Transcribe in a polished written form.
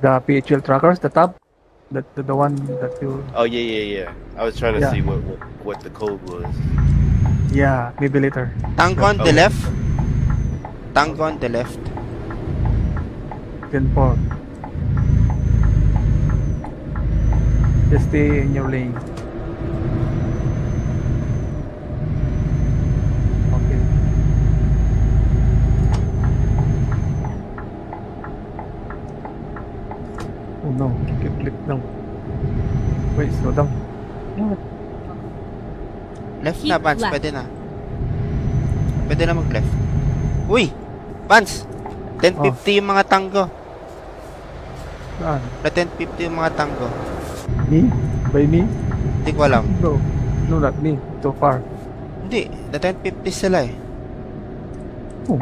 The PHL trackers, the tab, the one that you, Oh yeah. I was trying to Yeah. see what the code was. yeah, maybe later. Tango on the Okay. left. Tango on the left. 10-4. Just stay in your lane. Okay. Oh no, click down. Wait, slow down. Left Keep na, Vance. left. Pwede na. Pwede na mag-left. Uy! Vance! 1050 yung mga tango. Saan? Na 1050 yung mga tango. Me? By me? Hindi ko alam. No. No, not me. Too far. Hindi. Na 1050 sila eh. Oh,